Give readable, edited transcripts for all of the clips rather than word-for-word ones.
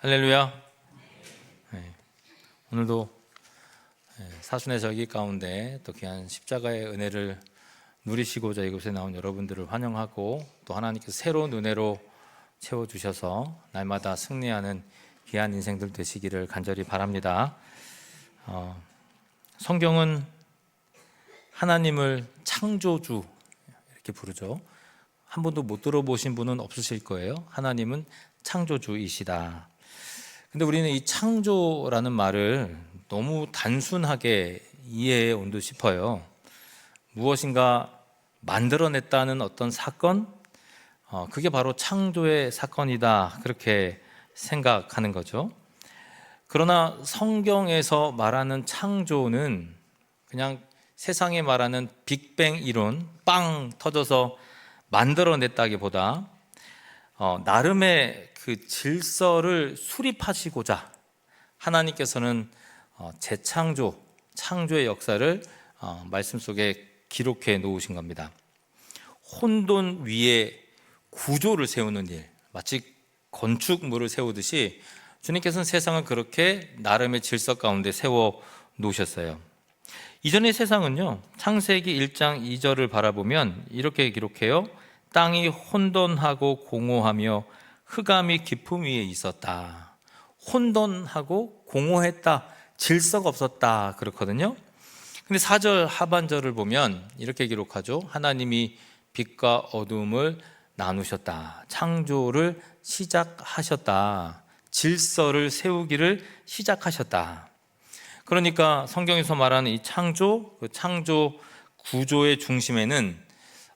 할렐루야. 네. 오늘도 사순의 절기 가운데 또 귀한 십자가의 은혜를 누리시고자 이곳에 나온 여러분들을 환영하고, 또 하나님께서 새로운 은혜로 채워주셔서 날마다 승리하는 귀한 인생들 되시기를 간절히 바랍니다. 성경은 하나님을 창조주 이렇게 부르죠. 한 번도 못 들어보신 분은 없으실 거예요. 하나님은 창조주이시다. 근데 우리는 이 창조라는 말을 너무 단순하게 이해해 온 듯 싶어요. 무엇인가 만들어냈다는 어떤 사건, 그게 바로 창조의 사건이다, 그렇게 생각하는 거죠. 그러나 성경에서 말하는 창조는 그냥 세상에 말하는 빅뱅 이론, 빵 터져서 만들어냈다기보다 나름의 그 질서를 수립하시고자 하나님께서는 재창조, 창조의 역사를 말씀 속에 기록해 놓으신 겁니다. 혼돈 위에 구조를 세우는 일, 마치 건축물을 세우듯이 주님께서는 세상을 그렇게 나름의 질서 가운데 세워 놓으셨어요. 이전의 세상은요, 창세기 1장 2절을 바라보면 이렇게 기록해요. 땅이 혼돈하고 공허하며 흑암이 깊음 위에 있었다. 혼돈하고 공허했다, 질서가 없었다, 그렇거든요. 근데 4절 하반절을 보면 이렇게 기록하죠. 하나님이 빛과 어둠을 나누셨다. 창조를 시작하셨다. 질서를 세우기를 시작하셨다. 그러니까 성경에서 말하는 이 창조, 그 창조 구조의 중심에는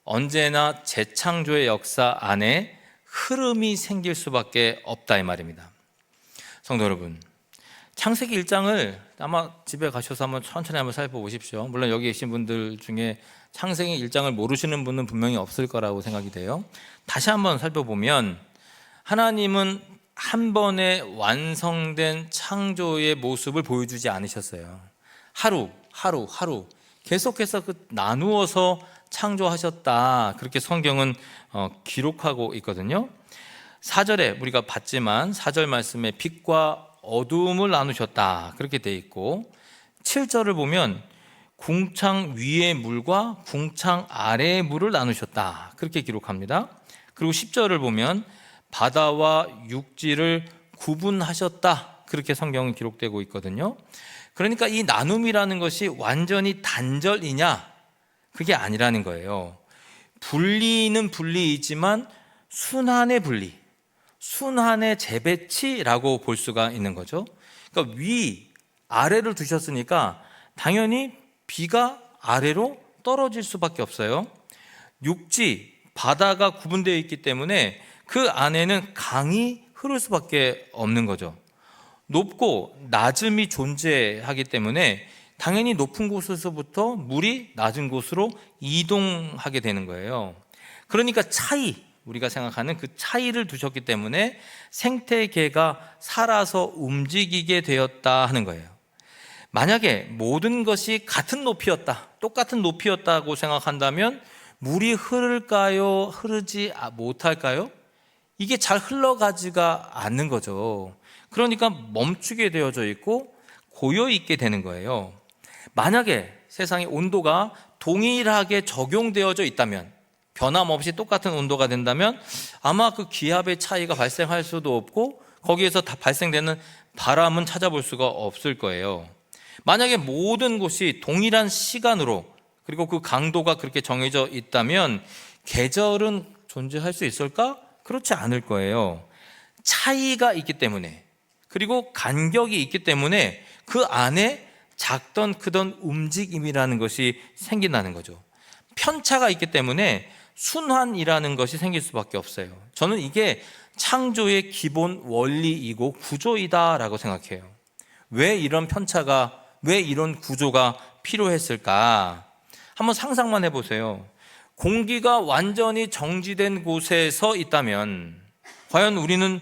언제나 재창조의 역사 안에 흐름이 생길 수밖에 없다, 이 말입니다. 성도 여러분, 창세기 1장을 아마 집에 가셔서 한번 천천히 한번 살펴보십시오. 물론 여기 계신 분들 중에 창세기 1장을 모르시는 분은 분명히 없을 거라고 생각이 돼요. 다시 한번 살펴보면 하나님은 한 번에 완성된 창조의 모습을 보여주지 않으셨어요. 하루 계속해서 나누어서 창조하셨다, 그렇게 성경은 기록하고 있거든요. 4절에 우리가 봤지만 4절 말씀에 빛과 어두움을 나누셨다, 그렇게 돼 있고, 7절을 보면 궁창 위의 물과 궁창 아래의 물을 나누셨다, 그렇게 기록합니다. 그리고 10절을 보면 바다와 육지를 구분하셨다, 그렇게 성경은 기록되고 있거든요. 그러니까 이 나눔이라는 것이 완전히 단절이냐, 그게 아니라는 거예요. 분리는 분리이지만 순환의 분리, 순환의 재배치라고 볼 수가 있는 거죠. 그러니까 위, 아래를 두셨으니까 당연히 비가 아래로 떨어질 수밖에 없어요. 육지, 바다가 구분되어 있기 때문에 그 안에는 강이 흐를 수밖에 없는 거죠. 높고 낮음이 존재하기 때문에 당연히 높은 곳에서부터 물이 낮은 곳으로 이동하게 되는 거예요. 그러니까 차이, 우리가 생각하는 그 차이를 두셨기 때문에 생태계가 살아서 움직이게 되었다 하는 거예요. 만약에 모든 것이 같은 높이였다, 똑같은 높이였다고 생각한다면 물이 흐를까요? 흐르지 못할까요? 이게 잘 흘러가지가 않는 거죠. 그러니까 멈추게 되어져 있고 고여 있게 되는 거예요. 만약에 세상의 온도가 동일하게 적용되어져 있다면, 변함없이 똑같은 온도가 된다면 아마 그 기압의 차이가 발생할 수도 없고 거기에서 다 발생되는 바람은 찾아볼 수가 없을 거예요. 만약에 모든 곳이 동일한 시간으로, 그리고 그 강도가 그렇게 정해져 있다면 계절은 존재할 수 있을까? 그렇지 않을 거예요. 차이가 있기 때문에, 그리고 간격이 있기 때문에 그 안에 작던 크던 움직임이라는 것이 생긴다는 거죠. 편차가 있기 때문에 순환이라는 것이 생길 수밖에 없어요. 저는 이게 창조의 기본 원리이고 구조이다라고 생각해요. 왜 이런 편차가, 왜 이런 구조가 필요했을까? 한번 상상만 해보세요. 공기가 완전히 정지된 곳에 서 있다면 과연 우리는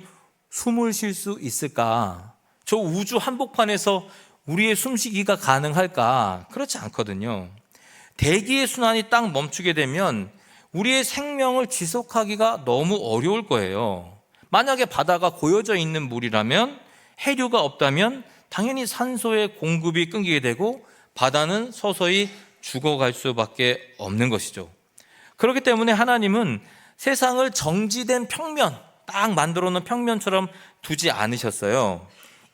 숨을 쉴 수 있을까? 저 우주 한복판에서 우리의 숨쉬기가 가능할까? 그렇지 않거든요. 대기의 순환이 딱 멈추게 되면 우리의 생명을 지속하기가 너무 어려울 거예요. 만약에 바다가 고여져 있는 물이라면, 해류가 없다면 당연히 산소의 공급이 끊기게 되고 바다는 서서히 죽어갈 수밖에 없는 것이죠. 그렇기 때문에 하나님은 세상을 정지된 평면, 딱 만들어 놓은 평면처럼 두지 않으셨어요.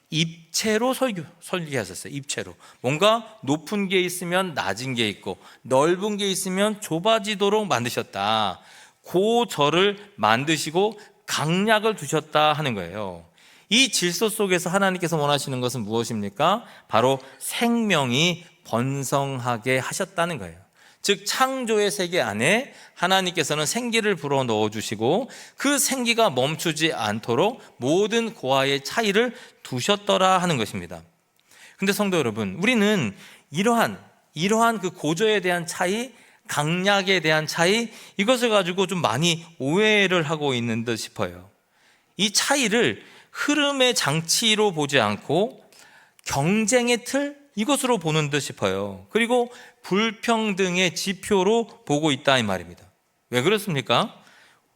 입체로 설계하셨어요. 입체로. 뭔가 높은 게 있으면 낮은 게 있고 넓은 게 있으면 좁아지도록 만드셨다. 고절을 만드시고 강약을 두셨다 하는 거예요. 이 질서 속에서 하나님께서 원하시는 것은 무엇입니까? 바로 생명이 번성하게 하셨다는 거예요. 즉 창조의 세계 안에 하나님께서는 생기를 불어 넣어주시고 그 생기가 멈추지 않도록 모든 고와의 차이를 두셨더라 하는 것입니다. 근데 성도 여러분, 우리는 이러한 그 고조에 대한 차이, 강약에 대한 차이, 이것을 가지고 좀 많이 오해를 하고 있는 듯 싶어요. 이 차이를 흐름의 장치로 보지 않고 경쟁의 틀, 이것으로 보는 듯 싶어요. 그리고 불평등의 지표로 보고 있다 이 말입니다. 왜 그렇습니까?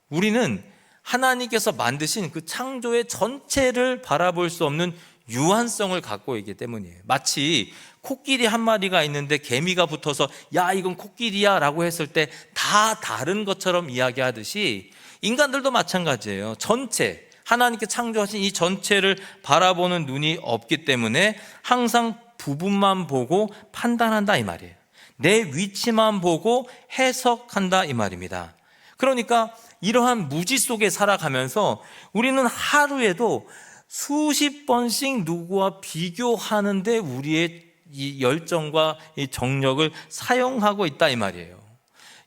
우리는 하나님께서 만드신 그 창조의 전체를 바라볼 수 없는 유한성을 갖고 있기 때문이에요. 마치 코끼리 한 마리가 있는데 개미가 붙어서 야 이건 코끼리야 라고 했을 때 다 다른 것처럼 이야기하듯이 인간들도 마찬가지예요. 전체, 하나님께 창조하신 이 전체를 바라보는 눈이 없기 때문에 항상 부분만 보고 판단한다 이 말이에요. 내 위치만 보고 해석한다 이 말입니다. 그러니까 이러한 무지 속에 살아가면서 우리는 하루에도 수십 번씩 누구와 비교하는데 우리의 이 열정과 이 정력을 사용하고 있다 이 말이에요.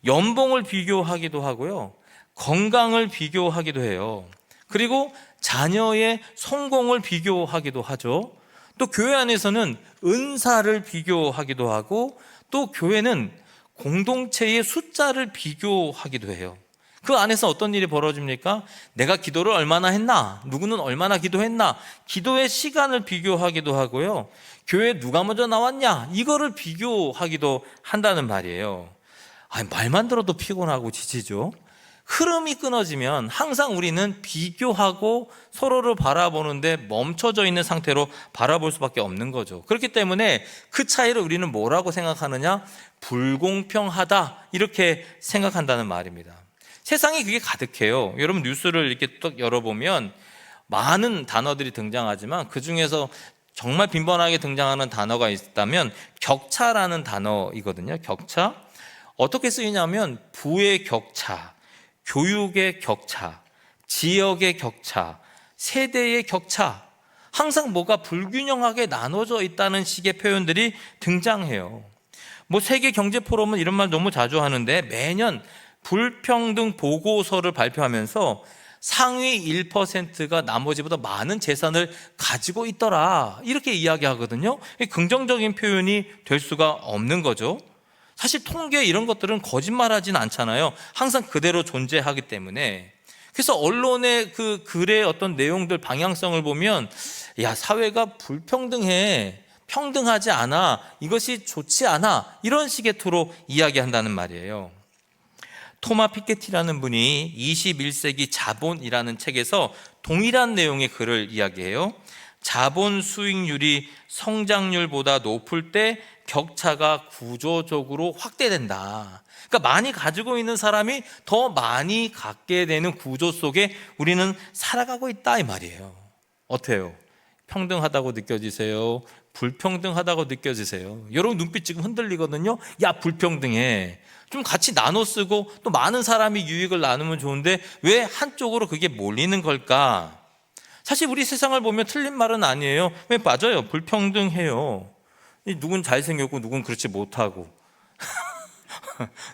연봉을 비교하기도 하고요, 건강을 비교하기도 해요. 그리고 자녀의 성공을 비교하기도 하죠. 또 교회 안에서는 은사를 비교하기도 하고 또 교회는 공동체의 숫자를 비교하기도 해요. 그 안에서 어떤 일이 벌어집니까? 내가 기도를 얼마나 했나? 누구는 얼마나 기도했나? 기도의 시간을 비교하기도 하고요. 교회에 누가 먼저 나왔냐? 이거를 비교하기도 한다는 말이에요. 말만 들어도 피곤하고 지치죠. 흐름이 끊어지면 항상 우리는 비교하고 서로를 바라보는데 멈춰져 있는 상태로 바라볼 수밖에 없는 거죠. 그렇기 때문에 그 차이를 우리는 뭐라고 생각하느냐? 불공평하다, 이렇게 생각한다는 말입니다. 세상에 그게 가득해요. 여러분 뉴스를 이렇게 딱 열어보면 많은 단어들이 등장하지만 그 중에서 정말 빈번하게 등장하는 단어가 있다면 격차라는 단어이거든요. 격차. 어떻게 쓰이냐면 부의 격차, 교육의 격차, 지역의 격차, 세대의 격차, 항상 뭐가 불균형하게 나눠져 있다는 식의 표현들이 등장해요. 세계 경제 포럼은 이런 말 너무 자주 하는데 매년 불평등 보고서를 발표하면서 상위 1%가 나머지보다 많은 재산을 가지고 있더라, 이렇게 이야기하거든요. 긍정적인 표현이 될 수가 없는 거죠. 사실 통계 이런 것들은 거짓말하진 않잖아요. 항상 그대로 존재하기 때문에. 그래서 언론의 그 글의 어떤 내용들 방향성을 보면 야, 사회가 불평등해, 평등하지 않아, 이것이 좋지 않아, 이런 식의 투로 이야기한다는 말이에요. 토마 피케티라는 분이 21세기 자본이라는 책에서 동일한 내용의 글을 이야기해요. 자본 수익률이 성장률보다 높을 때 격차가 구조적으로 확대된다. 그러니까 많이 가지고 있는 사람이 더 많이 갖게 되는 구조 속에 우리는 살아가고 있다 이 말이에요. 어때요? 평등하다고 느껴지세요? 불평등하다고 느껴지세요? 여러분 눈빛 지금 흔들리거든요. 야, 불평등해. 좀 같이 나눠 쓰고 또 많은 사람이 유익을 나누면 좋은데 왜 한쪽으로 그게 몰리는 걸까? 사실 우리 세상을 보면 틀린 말은 아니에요. 왜? 맞아요. 불평등해요. 누군 잘생겼고 누군 그렇지 못하고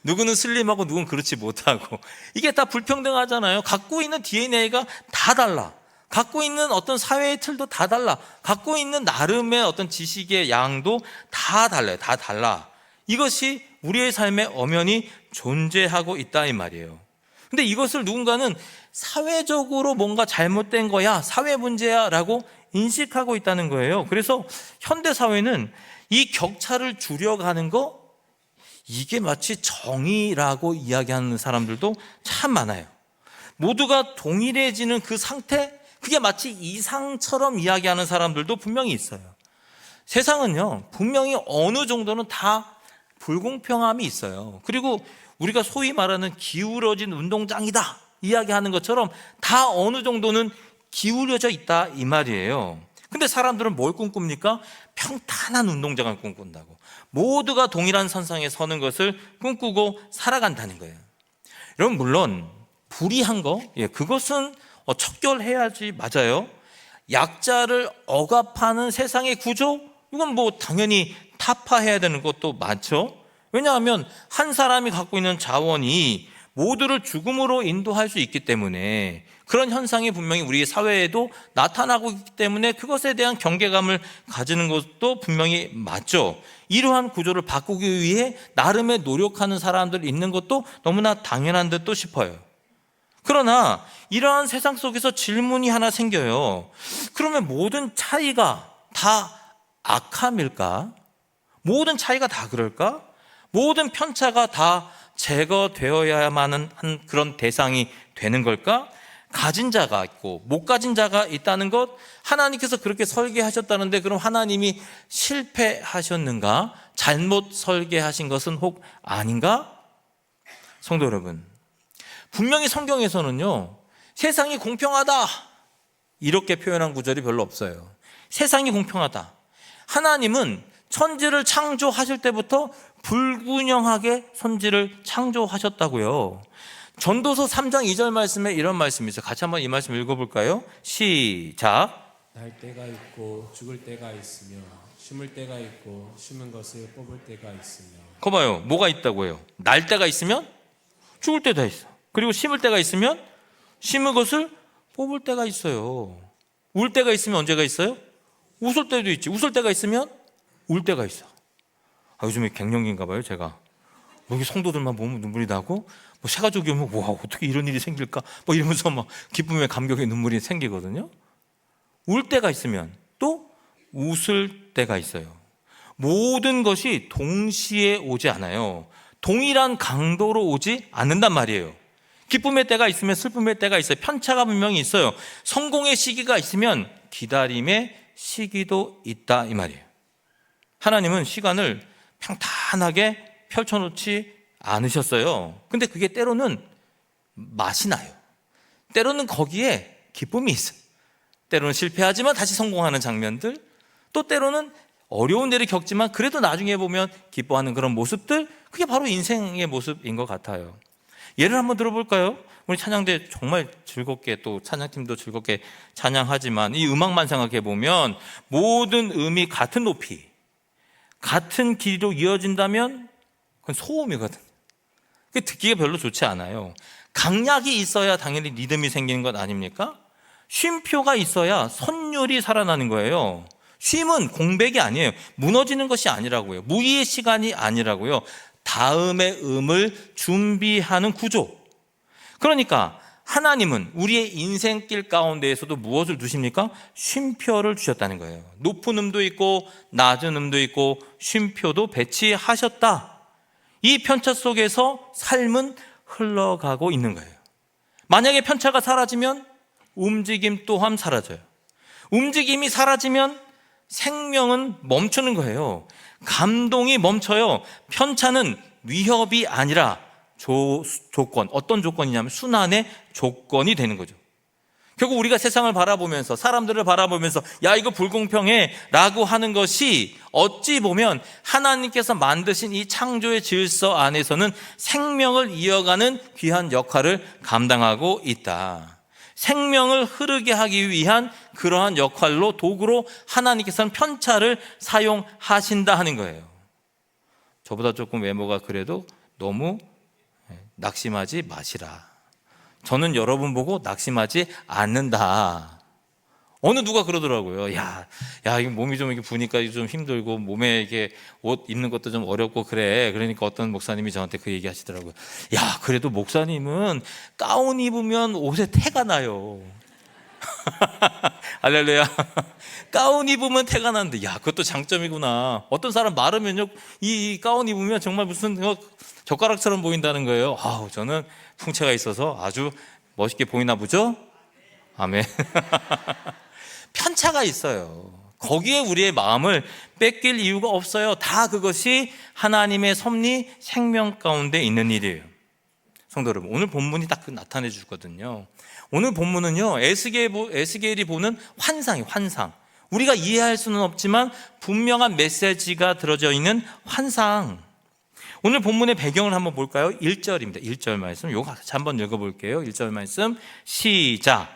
누구는 슬림하고 누군 그렇지 못하고, 이게 다 불평등하잖아요. 갖고 있는 DNA가 다 달라. 갖고 있는 어떤 사회의 틀도 다 달라. 갖고 있는 나름의 어떤 지식의 양도 다 달라요. 다 달라. 이것이 우리의 삶에 엄연히 존재하고 있다 이 말이에요. 근데 이것을 누군가는 사회적으로 뭔가 잘못된 거야, 사회 문제야 라고 인식하고 있다는 거예요. 그래서 현대 사회는 이 격차를 줄여가는 거, 이게 마치 정의라고 이야기하는 사람들도 참 많아요. 모두가 동일해지는 그 상태, 그게 마치 이상처럼 이야기하는 사람들도 분명히 있어요. 세상은요, 분명히 어느 정도는 다 불공평함이 있어요. 그리고 우리가 소위 말하는 기울어진 운동장이다 이야기하는 것처럼 다 어느 정도는 기울여져 있다 이 말이에요. 근데 사람들은 뭘 꿈꿉니까? 평탄한 운동장을 꿈꾼다고. 모두가 동일한 선상에 서는 것을 꿈꾸고 살아간다는 거예요. 여러분, 물론 불의한 거, 그것은 척결해야지, 맞아요. 약자를 억압하는 세상의 구조, 이건 뭐 당연히 타파해야 되는 것도 많죠. 왜냐하면 한 사람이 갖고 있는 자원이 모두를 죽음으로 인도할 수 있기 때문에 그런 현상이 분명히 우리 사회에도 나타나고 있기 때문에 그것에 대한 경계감을 가지는 것도 분명히 맞죠. 이러한 구조를 바꾸기 위해 나름의 노력하는 사람들 있는 것도 너무나 당연한 듯도 싶어요. 그러나 이러한 세상 속에서 질문이 하나 생겨요. 그러면 모든 차이가 다 악함일까? 모든 차이가 다 그럴까? 모든 편차가 다 제거되어야만 한 그런 대상이 되는 걸까? 가진 자가 있고 못 가진 자가 있다는 것, 하나님께서 그렇게 설계하셨다는데 그럼 하나님이 실패하셨는가? 잘못 설계하신 것은 혹 아닌가? 성도 여러분, 분명히 성경에서는요, 세상이 공평하다 이렇게 표현한 구절이 별로 없어요. 세상이 공평하다. 하나님은 천지를 창조하실 때부터 불균형하게 천지를 창조하셨다고요. 전도서 3장 2절 말씀에 이런 말씀이 있어요. 같이 한번 이 말씀 읽어볼까요? 시작. 날 때가 있고 죽을 때가 있으며 심을 때가 있고 심은 것을 뽑을 때가 있으며. 거 봐요. 뭐가 있다고 해요? 날 때가 있으면 죽을 때가 있어. 그리고 심을 때가 있으면 심은 것을 뽑을 때가 있어요. 울 때가 있으면 언제가 있어요? 웃을 때도 있지. 웃을 때가 있으면 울 때가 있어. 요즘에 갱년기인가 봐요, 제가. 여기 성도들만 보면 눈물이 나고, 새가족이 오면, 와, 어떻게 이런 일이 생길까? 이러면서 막 기쁨의 감격의 눈물이 생기거든요. 울 때가 있으면 또 웃을 때가 있어요. 모든 것이 동시에 오지 않아요. 동일한 강도로 오지 않는단 말이에요. 기쁨의 때가 있으면 슬픔의 때가 있어요. 편차가 분명히 있어요. 성공의 시기가 있으면 기다림의 시기도 있다 이 말이에요. 하나님은 시간을 평탄하게 펼쳐놓지 않으셨어요. 근데 그게 때로는 맛이 나요. 때로는 거기에 기쁨이 있어요. 때로는 실패하지만 다시 성공하는 장면들, 또 때로는 어려운 일을 겪지만 그래도 나중에 보면 기뻐하는 그런 모습들, 그게 바로 인생의 모습인 것 같아요. 예를 한번 들어볼까요? 우리 찬양대 정말 즐겁게, 또 찬양팀도 즐겁게 찬양하지만 이 음악만 생각해 보면 모든 음이 같은 높이, 같은 길이로 이어진다면 그건 소음이거든요. 그게 듣기가 별로 좋지 않아요. 강약이 있어야 당연히 리듬이 생기는 것 아닙니까? 쉼표가 있어야 선율이 살아나는 거예요. 쉼은 공백이 아니에요. 무너지는 것이 아니라고요. 무의의 시간이 아니라고요. 다음의 음을 준비하는 구조. 그러니까 하나님은 우리의 인생길 가운데에서도 무엇을 두십니까? 쉼표를 주셨다는 거예요. 높은 음도 있고 낮은 음도 있고 쉼표도 배치하셨다. 이 편차 속에서 삶은 흘러가고 있는 거예요. 만약에 편차가 사라지면 움직임 또한 사라져요. 움직임이 사라지면 생명은 멈추는 거예요. 감동이 멈춰요. 편차는 위협이 아니라 조건, 어떤 조건이냐면 순환의 조건이 되는 거죠. 결국 우리가 세상을 바라보면서, 사람들을 바라보면서 야, 이거 불공평해 라고 하는 것이 어찌 보면 하나님께서 만드신 이 창조의 질서 안에서는 생명을 이어가는 귀한 역할을 감당하고 있다. 생명을 흐르게 하기 위한 그러한 역할로, 도구로 하나님께서는 편차를 사용하신다 하는 거예요. 저보다 조금 외모가 그래도 너무 낙심하지 마시라. 저는 여러분 보고 낙심하지 않는다. 어느 누가 그러더라고요. 야, 이거 몸이 좀 이렇게 부니까 좀 힘들고 몸에 이게 옷 입는 것도 좀 어렵고 그래. 그러니까 어떤 목사님이 저한테 그 얘기 하시더라고요. 야, 그래도 목사님은 가운 입으면 옷에 태가 나요. 할렐루야. 가운 입으면 태가 나는데, 야, 그것도 장점이구나. 어떤 사람 마르면요, 이 가운 입으면 정말 무슨 젓가락처럼 보인다는 거예요. 저는 풍채가 있어서 아주 멋있게 보이나 보죠? 아멘. 편차가 있어요. 거기에 우리의 마음을 뺏길 이유가 없어요. 다 그것이 하나님의 섭리, 생명 가운데 있는 일이에요. 성도 여러분, 오늘 본문이 딱 나타내 주거든요. 오늘 본문은요, 에스겔이 보는 환상이에요. 환상. 우리가 이해할 수는 없지만 분명한 메시지가 들어져 있는 환상. 오늘 본문의 배경을 한번 볼까요? 1절입니다. 1절 말씀. 요거 같이 한번 읽어볼게요. 1절 말씀 시작.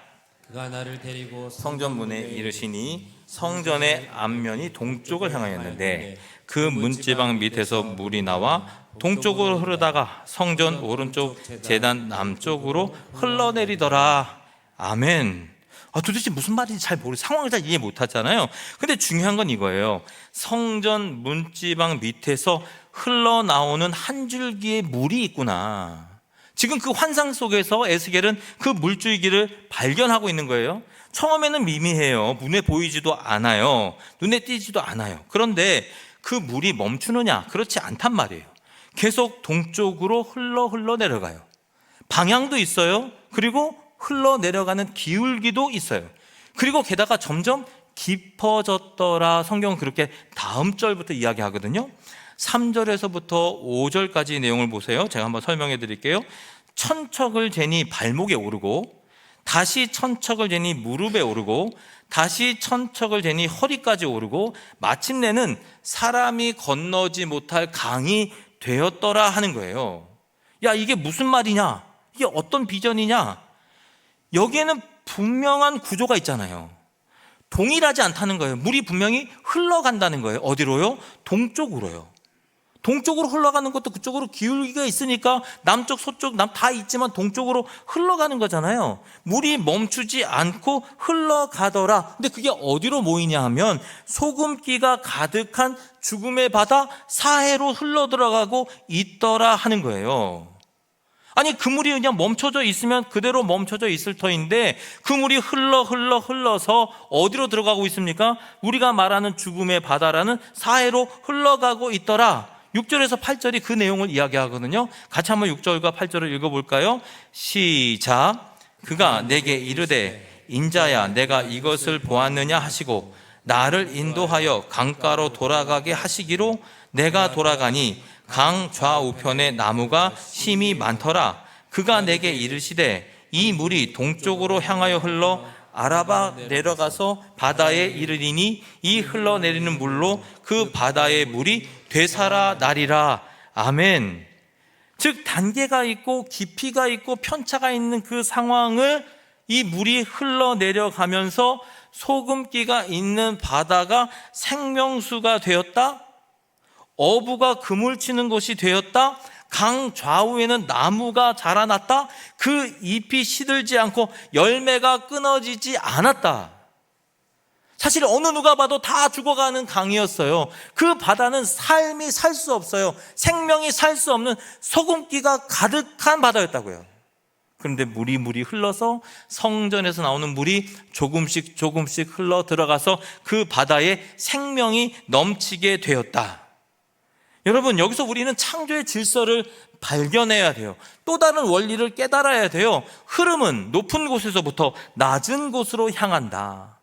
그가 나를 데리고 성전문에 이르시니 성전의 앞면이 동쪽을 향하였는데 그 문지방 밑에서 물이 나와 동쪽으로 흐르다가 성전 오른쪽 제단 남쪽으로 흘러내리더라. 아멘. 도대체 무슨 말인지 잘 모르고 상황을 잘 이해 못하잖아요. 근데 중요한 건 이거예요. 성전 문지방 밑에서 흘러나오는 한 줄기의 물이 있구나. 지금 그 환상 속에서 에스겔은 그 물줄기를 발견하고 있는 거예요. 처음에는 미미해요. 눈에 보이지도 않아요. 눈에 띄지도 않아요. 그런데 그 물이 멈추느냐? 그렇지 않단 말이에요. 계속 동쪽으로 흘러 내려가요. 방향도 있어요. 그리고 흘러 내려가는 기울기도 있어요. 그리고 게다가 점점 깊어졌더라. 성경은 그렇게 다음 절부터 이야기하거든요. 3절에서부터 5절까지 내용을 보세요. 제가 한번 설명해 드릴게요. 천척을 재니 발목에 오르고, 다시 천척을 재니 무릎에 오르고, 다시 천척을 재니 허리까지 오르고, 마침내는 사람이 건너지 못할 강이 되었더라 하는 거예요. 야, 이게 무슨 말이냐? 이게 어떤 비전이냐? 여기에는 분명한 구조가 있잖아요. 동일하지 않다는 거예요. 물이 분명히 흘러간다는 거예요. 어디로요? 동쪽으로요. 동쪽으로 흘러가는 것도 그쪽으로 기울기가 있으니까 남쪽, 서쪽, 다 있지만 동쪽으로 흘러가는 거잖아요. 물이 멈추지 않고 흘러가더라. 근데 그게 어디로 모이냐 하면 소금기가 가득한 죽음의 바다 사해로 흘러들어가고 있더라 하는 거예요. 아니, 그 물이 그냥 멈춰져 있으면 그대로 멈춰져 있을 터인데 그 물이 흘러서 어디로 들어가고 있습니까? 우리가 말하는 죽음의 바다라는 사해로 흘러가고 있더라. 6절에서 8절이 그 내용을 이야기하거든요. 같이 한번 6절과 8절을 읽어볼까요? 시작. 그가 내게 이르되 인자야 내가 이것을 보았느냐 하시고 나를 인도하여 강가로 돌아가게 하시기로 내가 돌아가니 강 좌우편에 나무가 심이 많더라. 그가 내게 이르시되 이 물이 동쪽으로 향하여 흘러 아라바 내려가서 바다에 이르리니 이 흘러내리는 물로 그 바다의 물이 되살아나리라. 아멘. 즉 단계가 있고 깊이가 있고 편차가 있는 그 상황을 이 물이 흘러내려가면서 소금기가 있는 바다가 생명수가 되었다. 어부가 그물 치는 곳이 되었다. 강 좌우에는 나무가 자라났다. 그 잎이 시들지 않고 열매가 끊어지지 않았다. 사실 어느 누가 봐도 다 죽어가는 강이었어요. 그 바다는 삶이 살 수 없어요. 생명이 살 수 없는 소금기가 가득한 바다였다고요. 그런데 물이 흘러서 성전에서 나오는 물이 조금씩 흘러 들어가서 그 바다에 생명이 넘치게 되었다. 여러분, 여기서 우리는 창조의 질서를 발견해야 돼요. 또 다른 원리를 깨달아야 돼요. 흐름은 높은 곳에서부터 낮은 곳으로 향한다.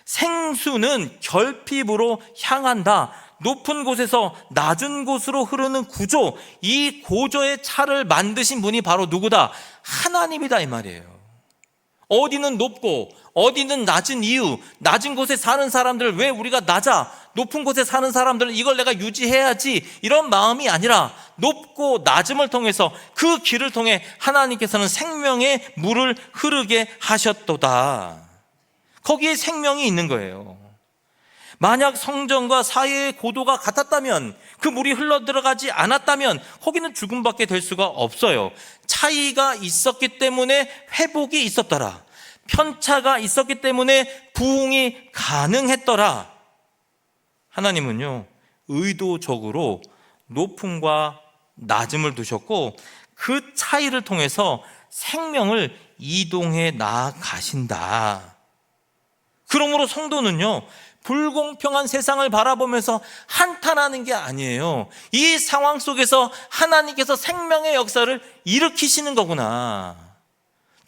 생수는 결핍으로 향한다. 높은 곳에서 낮은 곳으로 흐르는 구조, 이 고조의 차를 만드신 분이 바로 누구다? 하나님이다 이 말이에요. 어디는 높고 어디는 낮은 이유, 낮은 곳에 사는 사람들 왜 우리가 낮아? 높은 곳에 사는 사람들은 이걸 내가 유지해야지, 이런 마음이 아니라 높고 낮음을 통해서 그 길을 통해 하나님께서는 생명의 물을 흐르게 하셨도다. 거기에 생명이 있는 거예요. 만약 성전과 사이의 고도가 같았다면, 그 물이 흘러 들어가지 않았다면 거기는 죽음밖에 될 수가 없어요. 차이가 있었기 때문에 회복이 있었더라. 편차가 있었기 때문에 부흥이 가능했더라. 하나님은요, 의도적으로 높음과 낮음을 두셨고 그 차이를 통해서 생명을 이동해 나아가신다. 그러므로 성도는요, 불공평한 세상을 바라보면서 한탄하는 게 아니에요. 이 상황 속에서 하나님께서 생명의 역사를 일으키시는 거구나.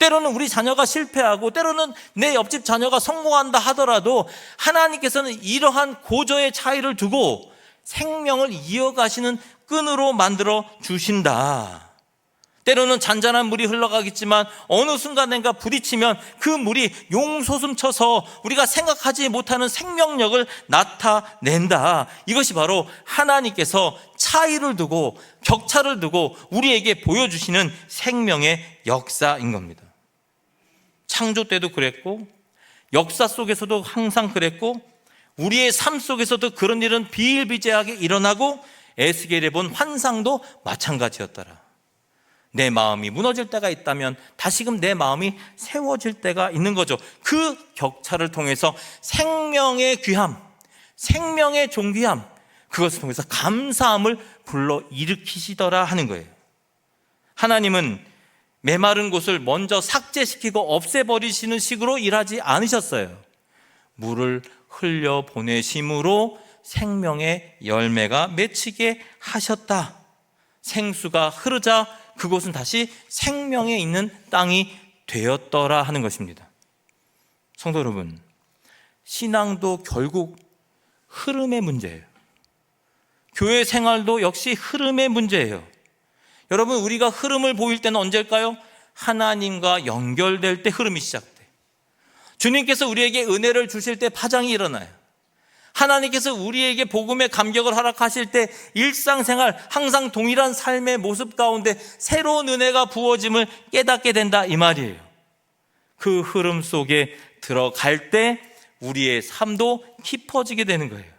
때로는 우리 자녀가 실패하고 때로는 내 옆집 자녀가 성공한다 하더라도 하나님께서는 이러한 고저의 차이를 두고 생명을 이어가시는 끈으로 만들어 주신다. 때로는 잔잔한 물이 흘러가겠지만 어느 순간인가 부딪히면 그 물이 용솟음쳐서 우리가 생각하지 못하는 생명력을 나타낸다. 이것이 바로 하나님께서 차이를 두고 격차를 두고 우리에게 보여주시는 생명의 역사인 겁니다. 창조 때도 그랬고 역사 속에서도 항상 그랬고 우리의 삶 속에서도 그런 일은 비일비재하게 일어나고 에스겔에 본 환상도 마찬가지였더라. 내 마음이 무너질 때가 있다면 다시금 내 마음이 세워질 때가 있는 거죠. 그 격차를 통해서 생명의 귀함, 생명의 존귀함, 그것을 통해서 감사함을 불러일으키시더라 하는 거예요. 하나님은 메마른 곳을 먼저 삭제시키고 없애버리시는 식으로 일하지 않으셨어요. 물을 흘려보내심으로 생명의 열매가 맺히게 하셨다. 생수가 흐르자 그곳은 다시 생명에 있는 땅이 되었더라 하는 것입니다. 성도 여러분, 신앙도 결국 흐름의 문제예요. 교회 생활도 역시 흐름의 문제예요. 여러분, 우리가 흐름을 보일 때는 언제일까요? 하나님과 연결될 때 흐름이 시작돼요. 주님께서 우리에게 은혜를 주실 때 파장이 일어나요. 하나님께서 우리에게 복음의 감격을 허락하실 때 일상생활 항상 동일한 삶의 모습 가운데 새로운 은혜가 부어짐을 깨닫게 된다 이 말이에요. 그 흐름 속에 들어갈 때 우리의 삶도 깊어지게 되는 거예요.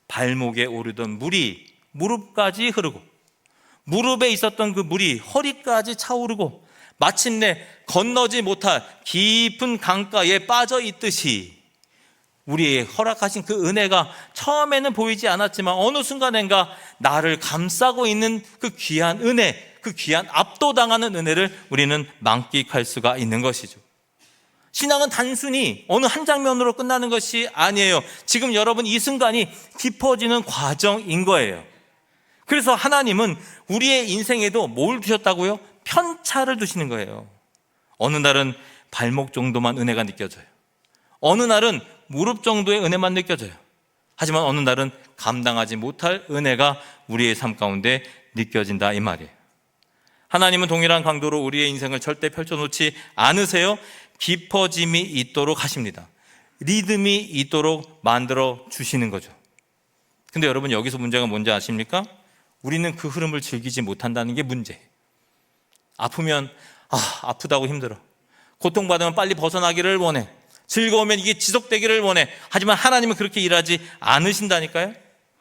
발목에 오르던 물이 무릎까지 흐르고 무릎에 있었던 그 물이 허리까지 차오르고 마침내 건너지 못할 깊은 강가에 빠져 있듯이 우리의 허락하신 그 은혜가 처음에는 보이지 않았지만 어느 순간엔가 나를 감싸고 있는 그 귀한 은혜, 그 귀한 압도당하는 은혜를 우리는 만끽할 수가 있는 것이죠. 신앙은 단순히 어느 한 장면으로 끝나는 것이 아니에요. 지금 여러분 이 순간이 깊어지는 과정인 거예요. 그래서 하나님은 우리의 인생에도 뭘 두셨다고요? 편차를 두시는 거예요. 어느 날은 발목 정도만 은혜가 느껴져요. 어느 날은 무릎 정도의 은혜만 느껴져요. 하지만 어느 날은 감당하지 못할 은혜가 우리의 삶 가운데 느껴진다 이 말이에요. 하나님은 동일한 강도로 우리의 인생을 절대 펼쳐놓지 않으세요. 깊어짐이 있도록 하십니다. 리듬이 있도록 만들어 주시는 거죠. 근데 여러분 여기서 문제가 뭔지 아십니까? 우리는 그 흐름을 즐기지 못한다는 게 문제예요. 아프면 아프다고 힘들어. 고통받으면 빨리 벗어나기를 원해. 즐거우면 이게 지속되기를 원해. 하지만 하나님은 그렇게 일하지 않으신다니까요.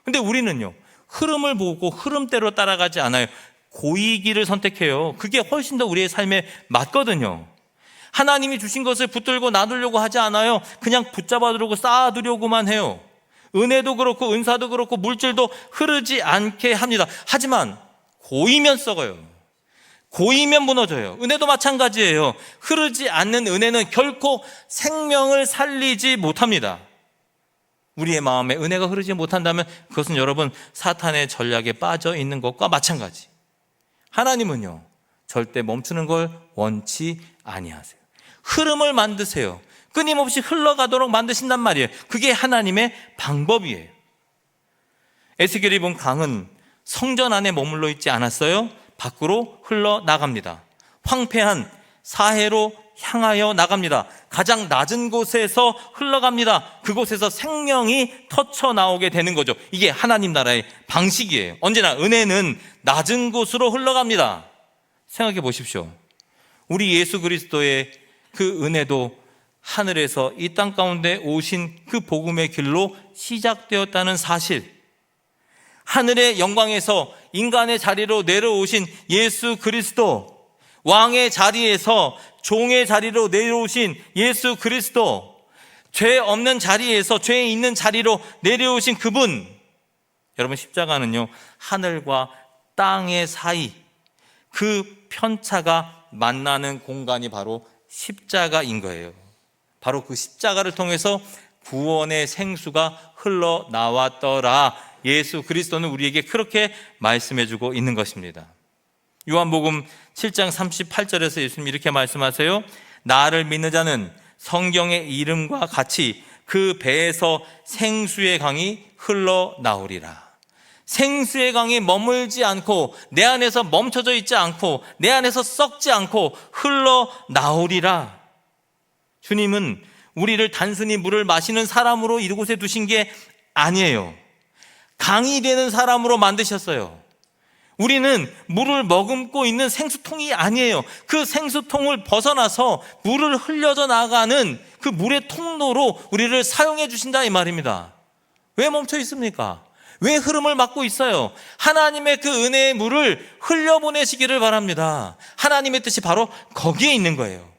근데 우리는요, 흐름을 보고 흐름대로 따라가지 않아요. 고이기를 선택해요. 그게 훨씬 더 우리의 삶에 맞거든요. 하나님이 주신 것을 붙들고 나누려고 하지 않아요. 그냥 붙잡아두려고 쌓아두려고만 해요. 은혜도 그렇고 은사도 그렇고 물질도 흐르지 않게 합니다. 하지만 고이면 썩어요. 고이면 무너져요. 은혜도 마찬가지예요. 흐르지 않는 은혜는 결코 생명을 살리지 못합니다. 우리의 마음에 은혜가 흐르지 못한다면 그것은 여러분 사탄의 전략에 빠져 있는 것과 마찬가지. 하나님은요 절대 멈추는 걸 원치 아니하세요. 흐름을 만드세요. 끊임없이 흘러가도록 만드신단 말이에요. 그게 하나님의 방법이에요. 에스겔이 본 강은 성전 안에 머물러 있지 않았어요. 밖으로 흘러나갑니다. 황폐한 사해로 향하여 나갑니다. 가장 낮은 곳에서 흘러갑니다. 그곳에서 생명이 터쳐나오게 되는 거죠. 이게 하나님 나라의 방식이에요. 언제나 은혜는 낮은 곳으로 흘러갑니다. 생각해 보십시오. 우리 예수 그리스도의 그 은혜도 하늘에서 이 땅 가운데 오신 그 복음의 길로 시작되었다는 사실, 하늘의 영광에서 인간의 자리로 내려오신 예수 그리스도, 왕의 자리에서 종의 자리로 내려오신 예수 그리스도, 죄 없는 자리에서 죄 있는 자리로 내려오신 그분, 여러분 십자가는요 하늘과 땅의 사이 그 편차가 만나는 공간이 바로 십자가인 거예요. 바로 그 십자가를 통해서 구원의 생수가 흘러나왔더라. 예수 그리스도는 우리에게 그렇게 말씀해주고 있는 것입니다. 요한복음 7장 38절에서 예수님이 이렇게 말씀하세요. 나를 믿는 자는 성경의 이름과 같이 그 배에서 생수의 강이 흘러나오리라. 생수의 강이 머물지 않고 내 안에서 멈춰져 있지 않고 내 안에서 썩지 않고 흘러나오리라. 주님은 우리를 단순히 물을 마시는 사람으로 이곳에 두신 게 아니에요. 강이 되는 사람으로 만드셨어요. 우리는 물을 머금고 있는 생수통이 아니에요. 그 생수통을 벗어나서 물을 흘려져 나가는 그 물의 통로로 우리를 사용해 주신다 이 말입니다. 왜 멈춰 있습니까? 왜 흐름을 막고 있어요? 하나님의 그 은혜의 물을 흘려보내시기를 바랍니다. 하나님의 뜻이 바로 거기에 있는 거예요.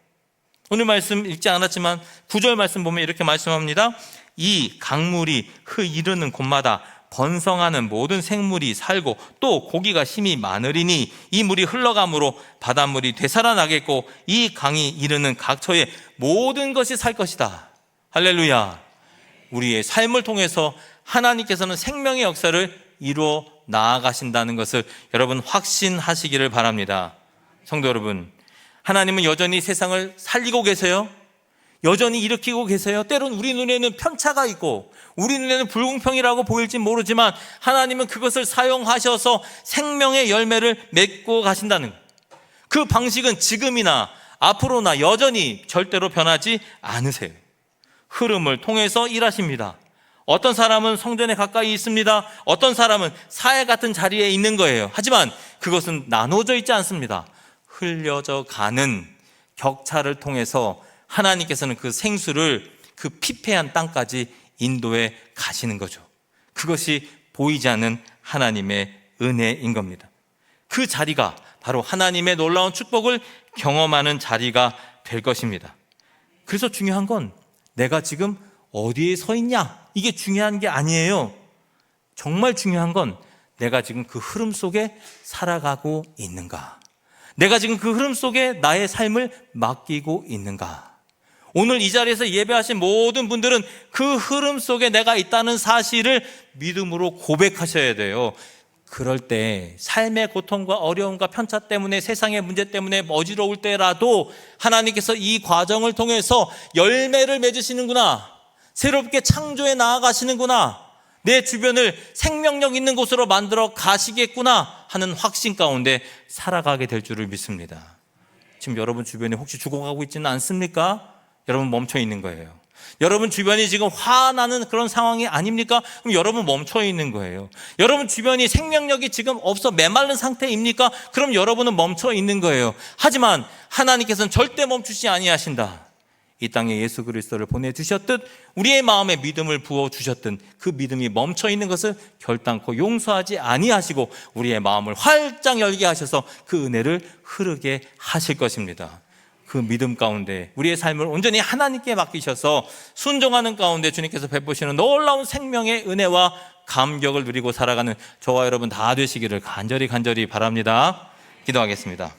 오늘 말씀 읽지 않았지만 9절 말씀 보면 이렇게 말씀합니다. 이 강물이 이르는 곳마다 번성하는 모든 생물이 살고 또 고기가 힘이 많으리니 이 물이 흘러감으로 바닷물이 되살아나겠고 이 강이 이르는 각처에 모든 것이 살 것이다. 할렐루야. 우리의 삶을 통해서 하나님께서는 생명의 역사를 이루어 나아가신다는 것을 여러분 확신하시기를 바랍니다. 성도 여러분, 하나님은 여전히 세상을 살리고 계세요. 여전히 일으키고 계세요. 때론 우리 눈에는 편차가 있고 우리 눈에는 불공평이라고 보일지 모르지만 하나님은 그것을 사용하셔서 생명의 열매를 맺고 가신다는 거예요. 그 방식은 지금이나 앞으로나 여전히 절대로 변하지 않으세요. 흐름을 통해서 일하십니다. 어떤 사람은 성전에 가까이 있습니다. 어떤 사람은 사해 같은 자리에 있는 거예요. 하지만 그것은 나눠져 있지 않습니다. 흘려져 가는 격차를 통해서 하나님께서는 그 생수를 그 피폐한 땅까지 인도해 가시는 거죠. 그것이 보이지 않는 하나님의 은혜인 겁니다. 그 자리가 바로 하나님의 놀라운 축복을 경험하는 자리가 될 것입니다. 그래서 중요한 건 내가 지금 어디에 서 있냐, 이게 중요한 게 아니에요. 정말 중요한 건 내가 지금 그 흐름 속에 살아가고 있는가, 내가 지금 그 흐름 속에 나의 삶을 맡기고 있는가. 오늘 이 자리에서 예배하신 모든 분들은 그 흐름 속에 내가 있다는 사실을 믿음으로 고백하셔야 돼요. 그럴 때 삶의 고통과 어려움과 편차 때문에, 세상의 문제 때문에 어지러울 때라도 하나님께서 이 과정을 통해서 열매를 맺으시는구나, 새롭게 창조해 나아가시는구나, 내 주변을 생명력 있는 곳으로 만들어 가시겠구나 하는 확신 가운데 살아가게 될 줄을 믿습니다. 지금 여러분 주변에 혹시 죽어가고 있지는 않습니까? 여러분 멈춰 있는 거예요. 여러분 주변이 지금 화나는 그런 상황이 아닙니까? 그럼 여러분 멈춰 있는 거예요. 여러분 주변이 생명력이 지금 없어 메마른 상태입니까? 그럼 여러분은 멈춰 있는 거예요. 하지만 하나님께서는 절대 멈추지 아니하신다. 이 땅에 예수 그리스도를 보내주셨듯 우리의 마음에 믿음을 부어주셨든 그 믿음이 멈춰 있는 것을 결단코 용서하지 아니하시고 우리의 마음을 활짝 열게 하셔서 그 은혜를 흐르게 하실 것입니다. 그 믿음 가운데 우리의 삶을 온전히 하나님께 맡기셔서 순종하는 가운데 주님께서 베푸시는 놀라운 생명의 은혜와 감격을 누리고 살아가는 저와 여러분 다 되시기를 간절히 바랍니다. 기도하겠습니다.